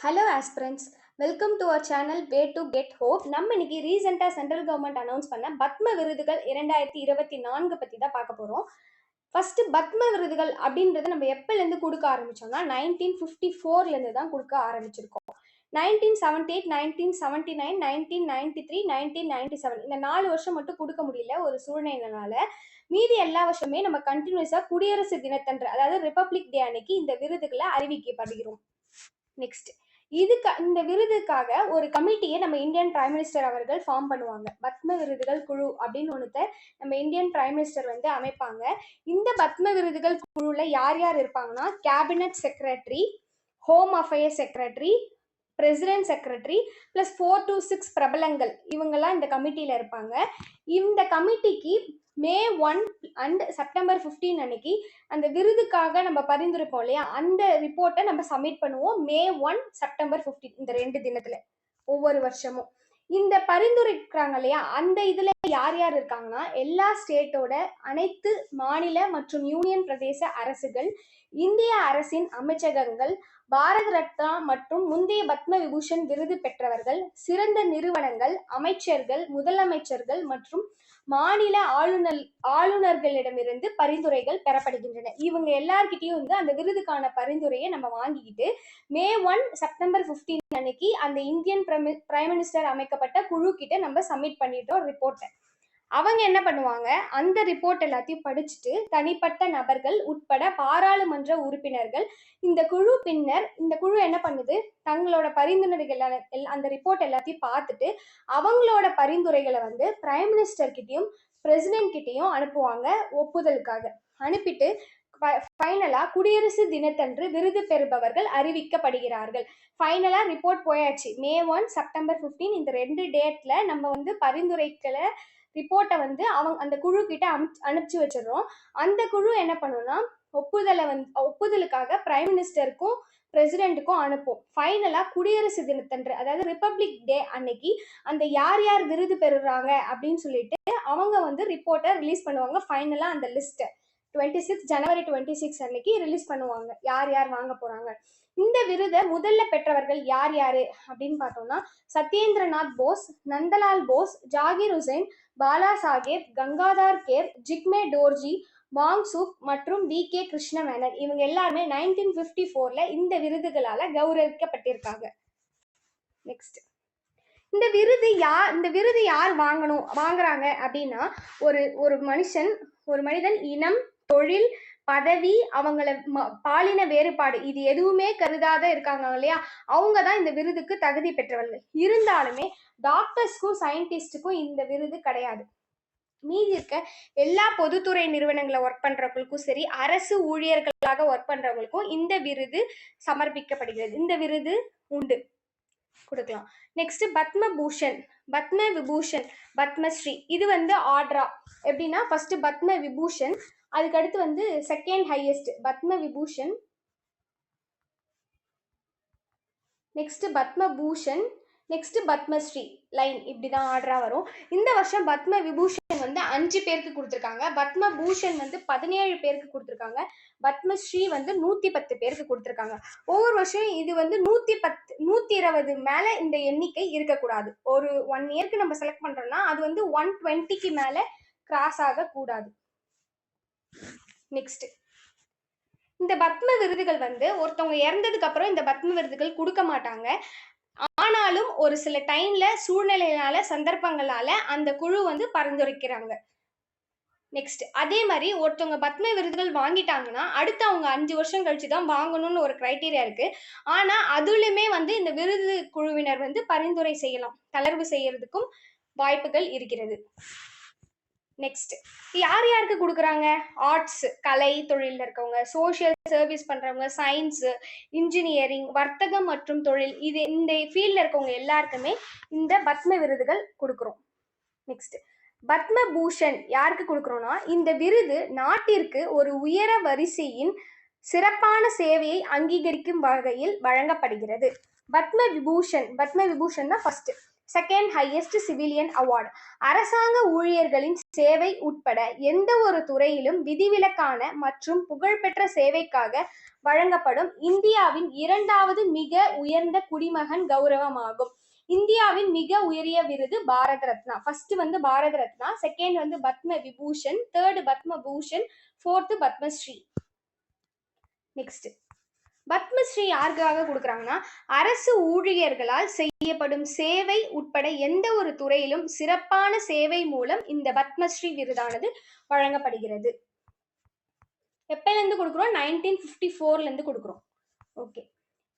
Hello aspirants, welcome to our channel way to get hope. நம்ம இன்னைக்கு ரீசெண்டாக central government announce பண்ண பத்ம விருதுகள் 2024 பற்றி தான் பார்க்க போகிறோம். ஃபர்ஸ்ட் பத்ம விருதுகள் அப்படின்றத நம்ம எப்போலேருந்து கொடுக்க ஆரம்பிச்சோம்னா 1954லேருந்து தான் கொடுக்க ஆரம்பிச்சிருக்கோம். 1978, 1979, 1993, 1997 இந்த 4 வருஷம் மட்டும் கொடுக்க முடியல ஒரு சூழ்நிலைனால. மீதி எல்லா வருஷமே நம்ம கண்டினியூஸாக குடியரசு தினத்தன்று, அதாவது ரிப்பப்ளிக் டே அன்னைக்கு இந்த விருதுகளை அறிவிக்கப்படுகிறோம். நெக்ஸ்ட், இந்த விருதுக்காக ஒரு கமிட்டியை நம்ம இந்தியன் பிரைம் மினிஸ்டர் அவர்கள் ஃபார்ம் பண்ணுவாங்க. பத்ம விருதுகள் குழு அப்படின்னு ஒன்றத்தை நம்ம இந்தியன் பிரைம் மினிஸ்டர் அமைப்பாங்க. இந்த பத்ம விருதுகள் குழுவில் யார் யார் இருப்பாங்கன்னா, cabinet secretary, home affairs secretary, president secretary plus 4 to 6 பிரபலங்கள் இவங்கெல்லாம் இந்த கமிட்டியில இருப்பாங்க. இந்த கமிட்டிக்கு May 1 and September 15 அன்னைக்கு அந்த விருதுக்காக நம்ம பரிந்துரைப்போம் இல்லையா, அந்த ரிப்போர்ட்டை நம்ம சப்மிட் பண்ணுவோம். May 1, September 15 இந்த 2 தினத்துல ஒவ்வொரு வருஷமும் இந்த பரிந்துரைக்கிறாங்க இல்லையா. அந்த இதுல யார் யார் இருக்காங்கன்னா, எல்லா ஸ்டேட்டோட அனைத்து மாநில மற்றும் யூனியன் பிரதேச அரசுகள், இந்திய அரசின் அமைச்சகங்கள், பாரத ரத்னா மற்றும் முந்தைய பத்ம விபூஷன் விருது பெற்றவர்கள், சிறந்த நிறுவனங்கள், அமைச்சர்கள், முதலமைச்சர்கள் மற்றும் மாநில ஆளுநர்களிடமிருந்து பரிந்துரைகள் பெறப்படுகின்றன. இவங்க எல்லார்கிட்டையும் அந்த விருதுக்கான பரிந்துரையை நம்ம வாங்கிக்கிட்டு May 1, September 15 அன்னைக்கு அந்த இந்தியன் பிரைம் மினிஸ்டர் அமைக்கப்பட்ட குழு கிட்ட நம்ம சப்மிட் பண்ணிட்டோம் ரிப்போர்ட்டை. அவங்க என்ன பண்ணுவாங்க, அந்த ரிப்போர்ட் எல்லாத்தையும் படிச்சுட்டு தனிப்பட்ட நபர்கள் உட்பட பாராளுமன்ற உறுப்பினர்கள் இந்த குழு என்ன பண்ணுது, தங்களோட பரிந்துரைகள் அந்த ரிப்போர்ட் எல்லாத்தையும் பார்த்துட்டு அவங்களோட பரிந்துரைகளை பிரைம் மினிஸ்டர் கிட்டையும் பிரசிடென்ட் கிட்டையும் அனுப்புவாங்க ஒப்புதலுக்காக. அனுப்பிட்டு ஃபைனலா குடியரசு தினத்தன்று விருது பெறுபவர்கள் அறிவிக்கப்படுகிறார்கள். ஃபைனலா ரிப்போர்ட் போயாச்சு. May 1, September 15 இந்த 2 டேட்ல நம்ம பரிந்துரைகளை ரிப்போர்ட்டை அவங்க அந்த குழு கிட்ட அனுப்பிச்சு வச்சிடறோம். அந்த குழு என்ன பண்ணும்னா, ஒப்புதலுக்காக பிரைம் மினிஸ்டருக்கும் பிரசிடென்ட்டுக்கும் அனுப்பும். ஃபைனலா குடியரசு தினத்தன்று, அதாவது ரிப்பப்ளிக் டே அன்னைக்கு அந்த யார் யார் விருது பெறுறாங்க அப்படின்னு சொல்லிட்டு அவங்க ரிப்போர்ட்டை ரிலீஸ் பண்ணுவாங்க. ஃபைனலா அந்த லிஸ்ட் January 26 அன்னைக்கு ரிலீஸ் பண்ணுவாங்க, யார் யார் வாங்க போறாங்க. இந்த விருதை முதல்ல பெற்றவர்கள் யார் யாரு அப்படின்னு பார்த்தோம்னா, சத்யேந்திரநாத் போஸ், நந்தலால் போஸ், ஜாகிர் ஹுசைன், பாலா சாஹேப், கங்காதார் கேர், ஜிக்மே டோர்ஜி, வாங்சுக் மற்றும் V.K. கிருஷ்ண மேனன். இவங்க எல்லாருமே 1954ல இந்த விருதுகளால கௌரவிக்கப்பட்டிருக்காங்க. நெக்ஸ்ட், இந்த விருது யார் வாங்குறாங்க அப்படின்னா, ஒரு மனிதன் இனம், தொழில், பதவி, அவங்கள பாலின வேறுபாடு இது எதுவுமே கருதாத இருக்காங்க இல்லையா, அவங்க தான் இந்த விருதுக்கு தகுதி பெற்றவர்கள். இருந்தாலுமே டாக்டர்ஸ்க்கும் சயின்டிஸ்டுக்கும் இந்த விருது கிடையாது. மீதி இருக்க எல்லா பொதுத்துறை நிறுவனங்களை ஒர்க் பண்றவங்களுக்கும் சரி, அரசு ஊழியர்களாக ஒர்க் பண்றவங்களுக்கும் இந்த விருது சமர்ப்பிக்கப்படுகிறது. இந்த விருது உண்டு, கொடுக்கலாம். நெக்ஸ்ட் பத்ம பூஷன், பத்ம விபூஷன், பத்மஸ்ரீ. இது ஆர்டரா எப்படின்னா, ஃபர்ஸ்ட் பத்ம விபூஷன், அதுக்கு அடுத்து second highest Padma Vibhushan, next Padma Bhushan, next Padmashri line, இப்படிதான் ஆர்டரா வரும். இந்த வருஷம் பத்ம விபூஷன் 5 பேருக்கு கொடுத்துருக்காங்க, பத்ம பூஷன் 17 பேருக்கு கொடுத்துருக்காங்க, பத்மஸ்ரீ 110 பேருக்கு கொடுத்துருக்காங்க. ஒவ்வொரு வருஷம் இது 110, 120 மேல இந்த எண்ணிக்கை இருக்கக்கூடாது. ஒரு 1 இயருக்கு நம்ம செலக்ட் பண்றோம்னா அது 120க்கு மேல கிராஸ் ஆக கூடாது. நெக்ஸ்ட், இந்த பத்ம விருதுகள் ஒருத்தவங்க இறந்ததுக்கு அப்புறம் இந்த பத்ம விருதுகள் கொடுக்க மாட்டாங்க. ஆனாலும் ஒரு சில டைம்ல சூழ்நிலையால, சந்தர்ப்பங்களால அந்த குழு பரிந்துரைக்கிறாங்க. நெக்ஸ்ட், அதே மாதிரி ஒருத்தவங்க பத்ம விருதுகள் வாங்கிட்டாங்கன்னா அடுத்து அவங்க 5 வருஷம் கழிச்சுதான் வாங்கணும்னு ஒரு கிரைட்டீரியா இருக்கு. ஆனா அதுலயுமே இந்த விருது குழுவினர் பரிந்துரை செய்யலாம், தளர்வு செய்யறதுக்கும் வாய்ப்புகள் இருக்கிறது. நெக்ஸ்ட், யார் யாருக்கு கொடுக்குறாங்க, ஆர்ட்ஸ் கலை தொழில இருக்கவங்க, சோசியல் சர்வீஸ் பண்றவங்க, சயின்ஸ், இன்ஜினியரிங், வர்த்தகம் மற்றும் தொழில், இது இந்த ஃபீல்ட்ல இருக்கவங்க எல்லாருக்குமே இந்த பத்ம விருதுகள் கொடுக்குறோம். நெக்ஸ்ட், பத்ம பூஷன் யாருக்கு கொடுக்குறோம்னா, இந்த விருது நாட்டிற்கு ஒரு உயர வரிசையின் சிறப்பான சேவையை அங்கீகரிக்கும் வகையில் வழங்கப்படுகிறது. பத்ம விபூஷன் தான் first, second highest civilian award. அரசாங்க ஊழியர்களின் சேவை உட்பட எந்த ஒரு துறையிலும் விதிவிலக்கான மற்றும் புகழ்பெற்ற சேவைக்காக வழங்கப்படும் இந்தியாவின் 2வது மிக உயர்ந்த குடிமகன் கௌரவமாகும். இந்தியாவின் மிக உயரிய விருது பாரத ரத்னா. ஃபர்ஸ்ட் வந்து பாரத ரத்னா, செகண்ட் வந்து Padma Vibhushan, third Padma Bhushan, fourth Padmashri. Next, Padmashri யாருக்காக கொடுக்குறாங்கன்னா, அரசு ஊழியர்களால் செய்யப்படும் சேவை உட்பட எந்த ஒரு துறையிலும் சிறப்பான சேவை மூலம் இந்த பத்மஸ்ரீ விருதானது வழங்கப்படுகிறது. எப்பல இருந்து கொடுக்குறோம்? 1954ல இருந்து கொடுக்குறோம். ஓகே,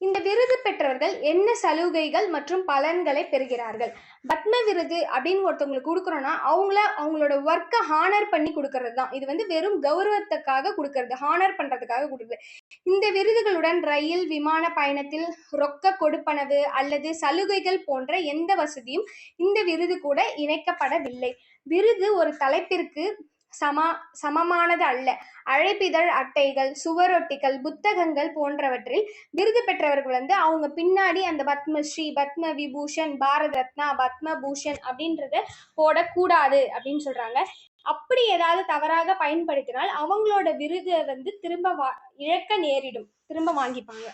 இந்த விருது பெற்றவர்கள் என்ன சலுகைகள் மற்றும் பலன்களை பெறுகிறார்கள்? பத்ம விருது அப்படின்னு ஒருத்தவங்களுக்கு கொடுக்குறோம்னா அவங்களோட ஒர்க்கை ஹானர் பண்ணி கொடுக்கறது தான். இது வந்து வெறும் கௌரவத்துக்காக கொடுக்கறது, ஹானர் பண்றதுக்காக கொடுக்குறது. இந்த விருதுகளுடன் ரயில், விமான பயணத்தில் ரொக்க கொடுப்பனவு அல்லது சலுகைகள் போன்ற எந்த வசதியும் இந்த விருது கூட இணைக்கப்படவில்லை. விருது ஒரு தலைப்பிற்கு சமமானது அல்ல. அழைப்பிதழ் அட்டைகள், சுவரொட்டிகள், புத்தகங்கள் போன்றவற்றில் விருது பெற்றவர்கள் வந்து அவங்க பின்னாடி அந்த பத்மஸ்ரீ, பத்ம விபூஷன், பாரத ரத்னா, பத்ம பூஷன் அப்படின்றத போடக்கூடாது அப்படின்னு சொல்றாங்க. அப்படி ஏதாவது தவறாக பயன்படுத்தினால் அவங்களோட விருதை வந்து திரும்ப இழக்க நேரிடும், திரும்ப வாங்கிப்பாங்க.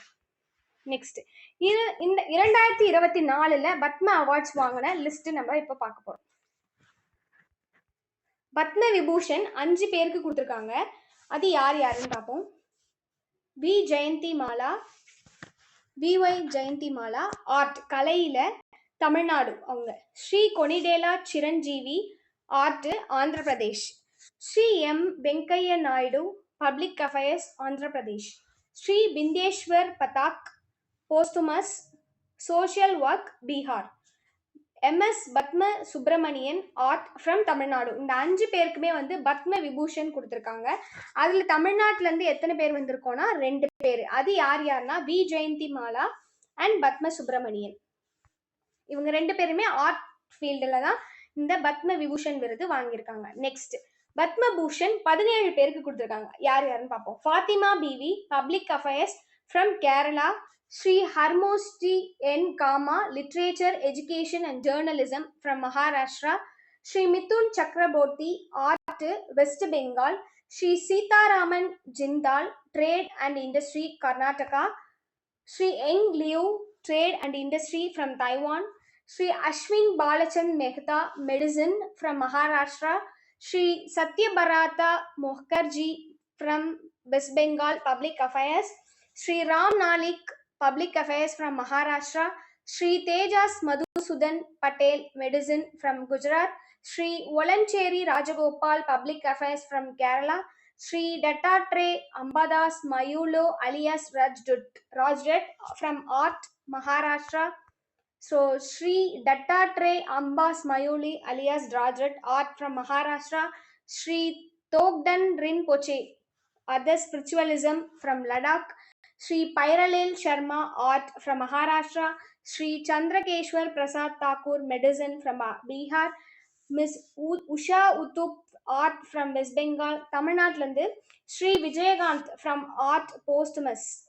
நெக்ஸ்ட், இந்த 2024ல பத்ம அவார்ட்ஸ் வாங்கின லிஸ்ட் நம்ம இப்ப பார்க்க போறோம். பத்ம விபூஷன் 5 பேருக்கு கொடுத்துருக்காங்க. அது யார் யாருன்னு பார்ப்போம். Vyjayanthimala, Vyjayanthimala, art கலையில தமிழ்நாடு அவங்க. Shri Konidela Chiranjeevi, art Andhra Pradesh. Shri M Venkaiah Naidu, public affairs Andhra Pradesh. Shri Bindeshwar Pathak, posthumous, social work Bihar. Ms Padma Subrahmanyam, art from Tamil Nadu. இந்த 5 பேருக்குமே வந்து பத்ம விபூஷன் கொடுத்துருக்காங்க. அதுல தமிழ்நாட்டுல இருந்து எத்தனை பேர் வந்திருக்கோம்னா 2 பேர். அது யார் யாருன்னா வி ஜெயந்தி மாலா அண்ட் பத்ம சுப்பிரமணியன். இவங்க 2 பேருமே ஆர்ட் ஃபீல்டுல தான் இந்த பத்ம விபூஷன் விருது வாங்கியிருக்காங்க. நெக்ஸ்ட், பத்ம பூஷன் 17 பேருக்கு கொடுத்துருக்காங்க. யார் யாருன்னு பார்ப்போம். Fathima Beevi, public affairs from Kerala. Sri Harmosti N. Kama, Literature, Education and Journalism from Maharashtra. Sri Mithun Chakraborty, Art, West Bengal. Sri Sitaraman Jindal, Trade and Industry, Karnataka. Sri Eng Liu, Trade and Industry from Taiwan. Sri Ashwin Balachan Mehta, Medicine from Maharashtra. Sri Satyabharata Mukherjee from West Bengal, Public Affairs. Sri Ram Nalik, Public Affairs from Maharashtra. Sri Tejas Madhusudan Patel, Medicine from Gujarat. Sri Volancheri Rajagopal, Public Affairs from Kerala. Sri Dattatray Ambadas Mayulo alias Rajdat from Art, Maharashtra. So Sri Dattatray Ambas Mayuli alias Rajdat, Art from Maharashtra. Sri Togdan Rinpoche, Other Spiritualism from Ladakh. Sri Pairalel Sharma, Art from Maharashtra. Sri Chandrakeshwar Prasad Thakur, Medicine from Bihar. Miss Usha Uttup, Art from West Bengal. Tamil Nadu. Sri Vijayakanth from Art, Posthumous.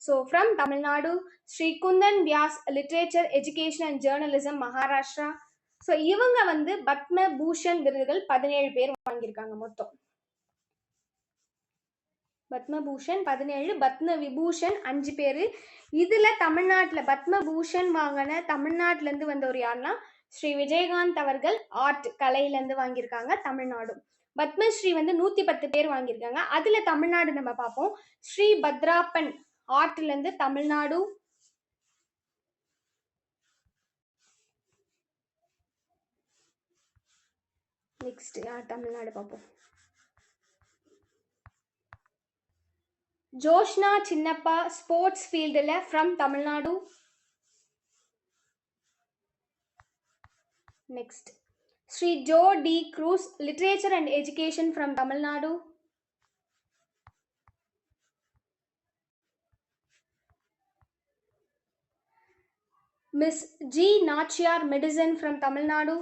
So from Tamil Nadu. Sri Kundan Vyas, Literature, Education and Journalism, Maharashtra. So இவங்க வந்து பத்ம பூஷன் விருதுகள் 17 பேர் வாங்கியிருக்காங்க மொத்தம். பத்மபூஷன் 17, பத்ம விபூஷன் 5 பேரு. இதுல தமிழ்நாட்டுல பத்மபூஷன் வாங்கின தமிழ்நாட்டுல இருந்து வந்தவர் யாருன்னா ஸ்ரீ விஜயகாந்த் அவர்கள், ஆர்ட் கலையில இருந்து வாங்கியிருக்காங்க தமிழ்நாடு. பத்மஸ்ரீ வந்து 110 பேர் வாங்கியிருக்காங்க. அதுல தமிழ்நாடு நம்ம பார்ப்போம். ஸ்ரீ பத்ராப்பன், ஆர்ட்ல இருந்து தமிழ்நாடு. நெக்ஸ்ட் தமிழ்நாடு பார்ப்போம். ஜோஷ்னா சின்னப்பா, ஸ்போர்ட்ஸ் ஃபீல்டில் from Tamil Nadu. Next, Shri Joe D Cruz, literature and education from Tamil Nadu. Miss G Nachiyar, medicine from Tamil Nadu.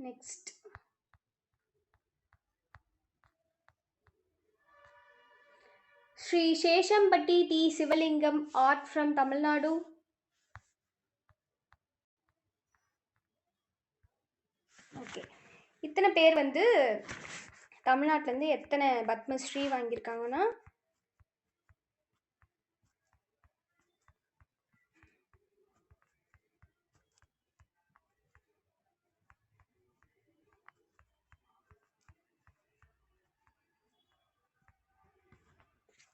Next, Sri Sheshampatti T. Sivalingam, Art from Tamil Nadu. Okay. எத்தனை பேர் வந்து தமிழ்நாட்டிலேருந்து எத்தனை பத்மஸ்ரீ வாங்கியிருக்காங்கன்னா,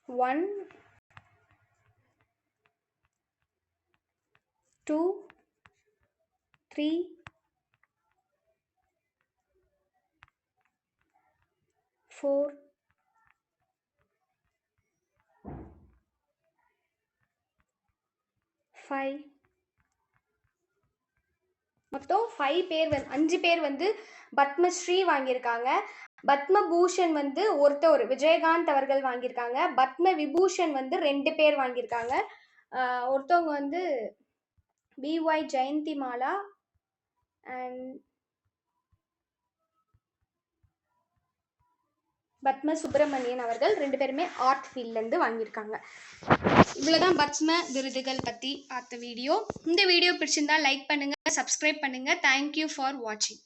ஒன் 2 3 4 5 மொத்தம் 5 பேர் 5 பேர் வந்து பத்மஸ்ரீ வாங்கியிருக்காங்க. பத்மபூஷன் வந்து ஒருத்தர் விஜயகாந்த் அவர்கள் வாங்கியிருக்காங்க. பத்ம விபூஷன் வந்து 2 பேர் வாங்கியிருக்காங்க. ஒருத்தவங்க வந்து BY ஜெயந்தி மாலா அண்ட் பத்ம சுப்பிரமணியன் அவர்கள் 2 பேருமே ஆர்ட் ஃபீல்ட்லேருந்து வாங்கியிருக்காங்க. இவ்வளோதான் பத்ம விருதுகள் பற்றி பார்த்த வீடியோ. இந்த வீடியோ பிடிச்சிருந்தா லைக் பண்ணுங்கள், சப்ஸ்கிரைப் பண்ணுங்கள். தேங்க்யூ ஃபார் வாட்சிங்.